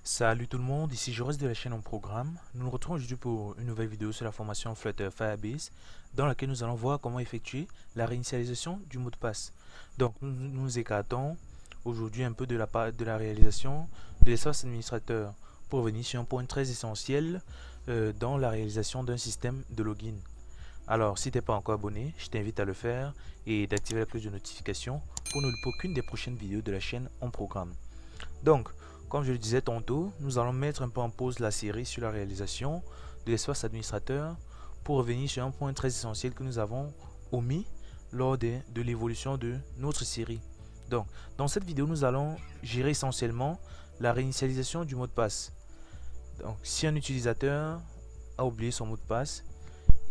Salut tout le monde, ici Joris de la chaîne en programme. Nous nous retrouvons aujourd'hui pour une nouvelle vidéo sur la formation Flutter Firebase dans laquelle nous allons voir comment effectuer la réinitialisation du mot de passe. Donc nous nous écartons aujourd'hui un peu de la réalisation de l'espace administrateur pour revenir sur un point très essentiel dans la réalisation d'un système de login. Alors si tu n'es pas encore abonné, je t'invite à le faire et d'activer la cloche de notification pour ne louper aucune des prochaines vidéos de la chaîne en programme. Donc, comme je le disais tantôt, nous allons mettre un peu en pause la série sur la réalisation de l'espace administrateur pour revenir sur un point très essentiel que nous avons omis lors de l'évolution de notre série. Donc, dans cette vidéo, nous allons gérer essentiellement la réinitialisation du mot de passe. Donc, si un utilisateur a oublié son mot de passe,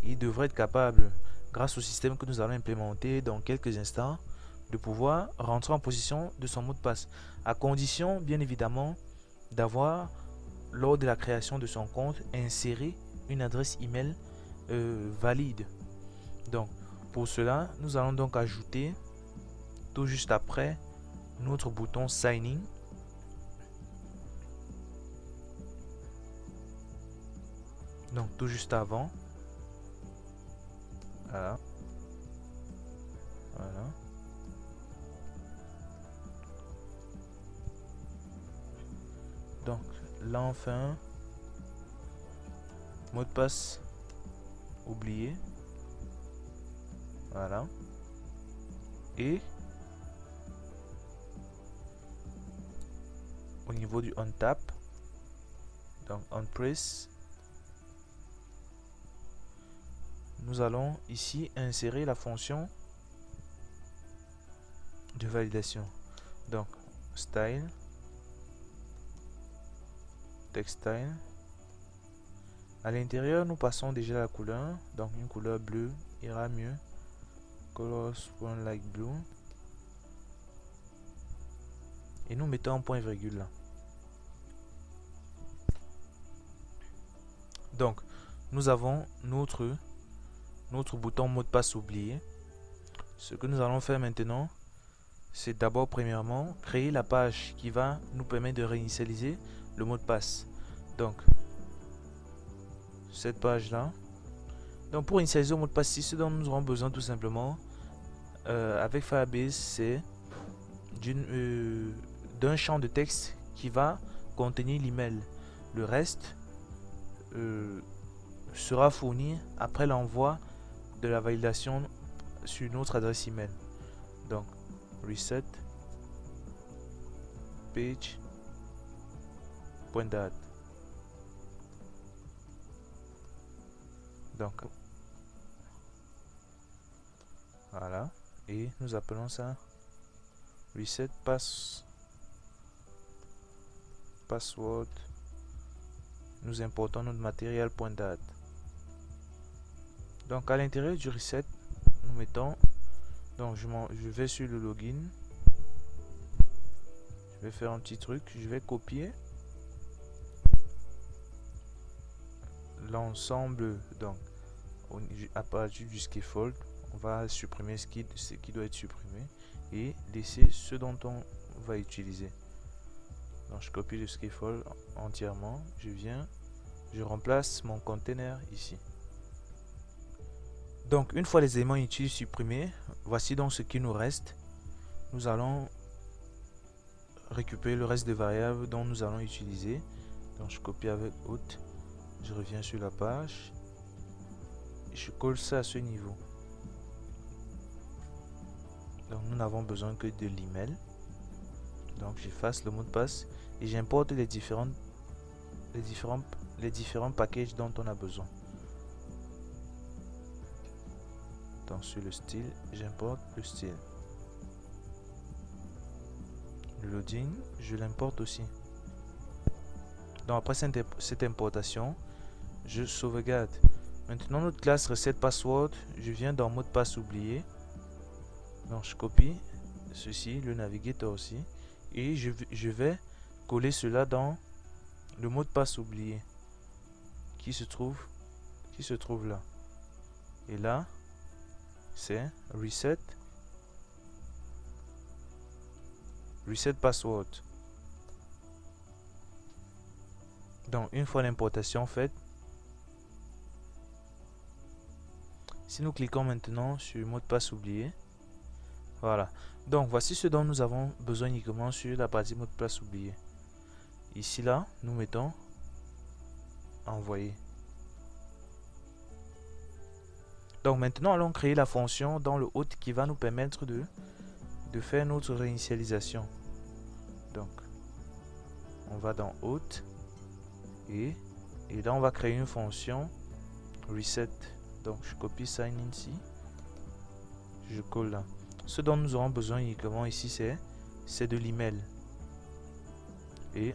il devrait être capable, grâce au système que nous allons implémenter dans quelques instants, de pouvoir rentrer en possession de son mot de passe, à condition bien évidemment d'avoir, lors de la création de son compte, inséré une adresse email valide. Donc pour cela, nous allons donc ajouter tout juste après notre bouton sign in. Donc tout juste avant. Voilà. Voilà. Donc là enfin, mot de passe oublié. Voilà. Et au niveau du on tap, donc on press, nous allons ici insérer la fonction de validation. Donc style, text style. À l'intérieur, nous passons déjà la couleur, donc une couleur bleue ira mieux. Colors like blue. Et nous mettons un point virgule là. Donc, nous avons notre bouton mot de passe oublié. Ce que nous allons faire maintenant, c'est d'abord premièrement créer la page qui va nous permettre de réinitialiser le mot de passe. Donc cette page là. Donc pour initialiser le mot de passe, ce dont nous aurons besoin tout simplement avec Firebase, c'est d'un champ de texte qui va contenir l'email. Le reste sera fourni après l'envoi de la validation sur notre adresse email. Donc reset page.date. Donc voilà, et nous appelons ça reset password. Nous importons notre matériel.date. Donc à l'intérieur du reset, nous mettons, donc je vais sur le login, je vais faire un petit truc, je vais copier l'ensemble. Donc à partir du scaffold, on va supprimer ce qui doit être supprimé et laisser ce dont on va utiliser. Donc je copie le scaffold entièrement, je remplace mon container ici. Donc une fois les éléments utiles supprimés, voici donc ce qui nous reste. Nous allons récupérer le reste des variables dont nous allons utiliser. Donc je copie avec out, je reviens sur la page et je colle ça à ce niveau. Donc nous n'avons besoin que de l'email. Donc j'efface le mot de passe et j'importe les différents packages dont on a besoin. Donc sur le style, j'importe le style. Le loading, je l'importe aussi. Donc après cette importation, je sauvegarde. Maintenant notre classe reset password, je viens dans mot de passe oublié. Donc je copie ceci, le navigateur aussi, et je vais coller cela dans le mot de passe oublié qui se trouve là. Et là, c'est reset password. Donc une fois l'importation faite, si nous cliquons maintenant sur mot de passe oublié, voilà. Donc voici ce dont nous avons besoin uniquement sur la partie mot de passe oublié. Ici là, nous mettons envoyer. Donc maintenant allons créer la fonction dans le hôte qui va nous permettre de faire notre réinitialisation. Donc on va dans hôte et là on va créer une fonction reset. Donc je copie ça ici, je colle là. Ce dont nous aurons besoin uniquement ici c'est de l'email et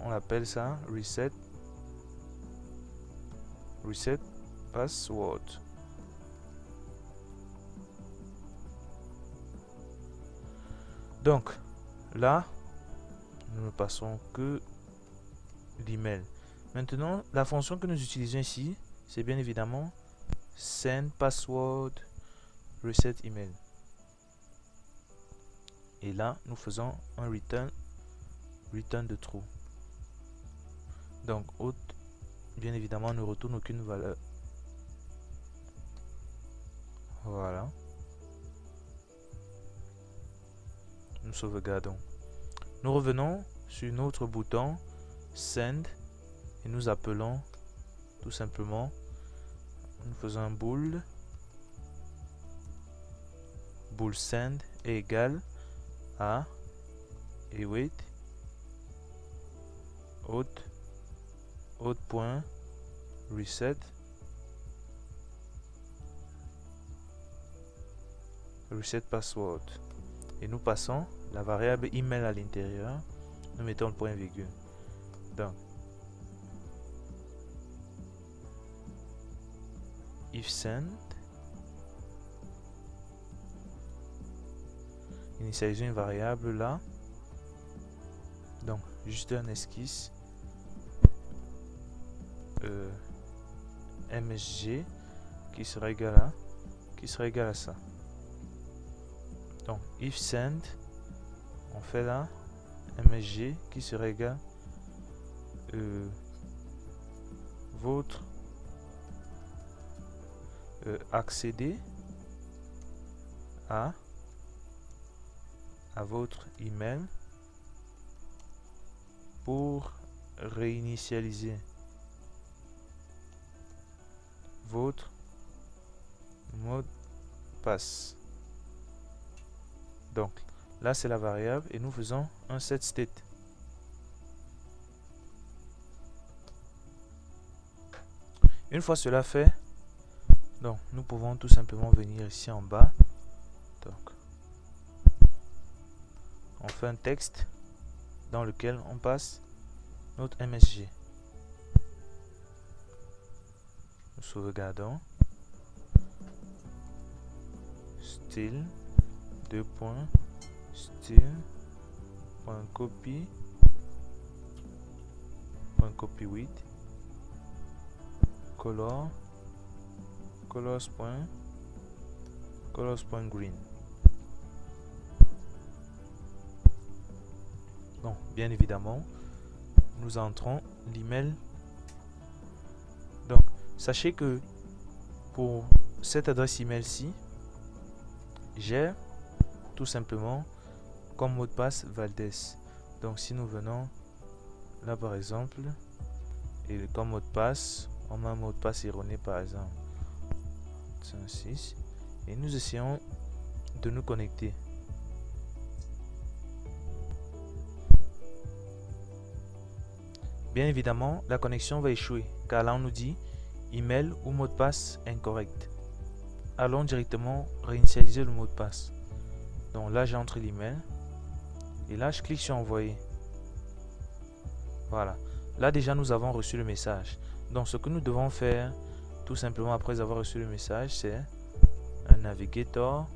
on appelle ça reset password. Donc là nous ne passons que l'email. Maintenant la fonction que nous utilisons ici c'est bien évidemment send password reset email. Et là nous faisons un return de true. Donc hôte bien évidemment ne retourne aucune valeur. Voilà. Nous sauvegardons. Nous revenons sur notre bouton send et nous appelons tout simplement, nous faisons un bool send est égal à await hôte.reset password et nous passons la variable email à l'intérieur, nous mettons le point virgule. Donc if send, initialisons une variable là, donc juste un esquisse msg qui sera égal à ça. Donc if send, on fait là msg qui sera égal votre accéder à votre email pour réinitialiser votre mot de passe. Donc là c'est la variable et nous faisons un set state. Une fois cela fait, donc nous pouvons tout simplement venir ici en bas. Donc on fait un texte dans lequel on passe notre MSG. Nous sauvegardons. Style style.copy with colors.green. Donc bien évidemment nous entrons l'email. Donc sachez que pour cette adresse email ci, j'ai tout simplement comme mot de passe Valdez. Donc si nous venons là par exemple et comme mot de passe on met un mot de passe erroné par exemple 56 et nous essayons de nous connecter. Bien évidemment la connexion va échouer car là on nous dit email ou mot de passe incorrect. Allons directement réinitialiser le mot de passe. Donc là j'entre l'email et là je clique sur envoyer. Voilà, là déjà nous avons reçu le message. Donc ce que nous devons faire tout simplement après avoir reçu le message, c'est un navigator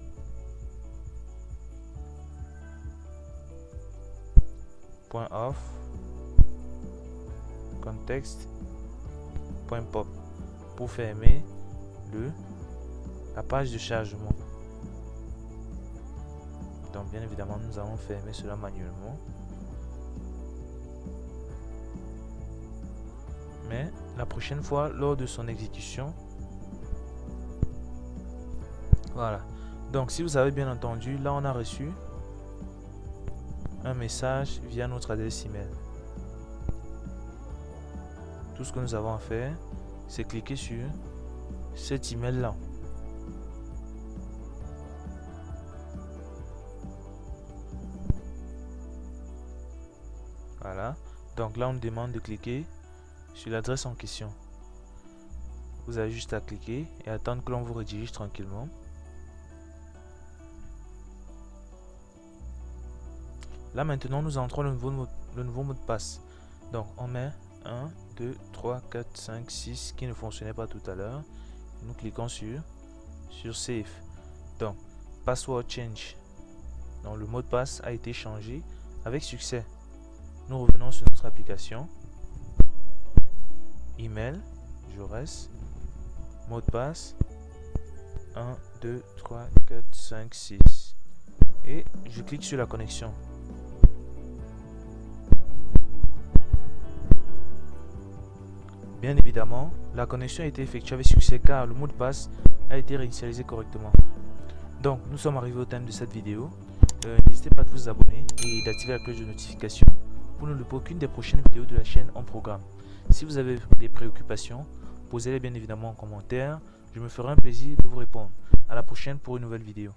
.off context.pop pour fermer la page de chargement. Donc bien évidemment nous allons fermer cela manuellement. mais la prochaine fois lors de son exécution. Voilà. Donc si vous avez bien entendu, là on a reçu un message via notre adresse email. Tout ce que nous avons à faire, c'est cliquer sur cet email là. Voilà. Donc là on nous demande de cliquer sur l'adresse en question. Vous avez juste à cliquer et attendre que l'on vous redirige tranquillement. Là maintenant nous entrons le nouveau mot de passe. Donc on met 1, 2, 3, 4, 5, 6 qui ne fonctionnait pas tout à l'heure. Nous cliquons sur Save. Donc Password Change. Donc le mot de passe a été changé avec succès. Nous revenons sur notre application. Email, Jaurès, mot de passe 1, 2, 3, 4, 5, 6 et je clique sur la connexion. Bien évidemment, la connexion a été effectuée avec succès car le mot de passe a été réinitialisé correctement. Donc, nous sommes arrivés au thème de cette vidéo. N'hésitez pas à vous abonner et d'activer la cloche de notification pour ne louper aucune des prochaines vidéos de la chaîne en programme. Si vous avez des préoccupations, posez-les bien évidemment en commentaire. Je me ferai un plaisir de vous répondre. À la prochaine pour une nouvelle vidéo.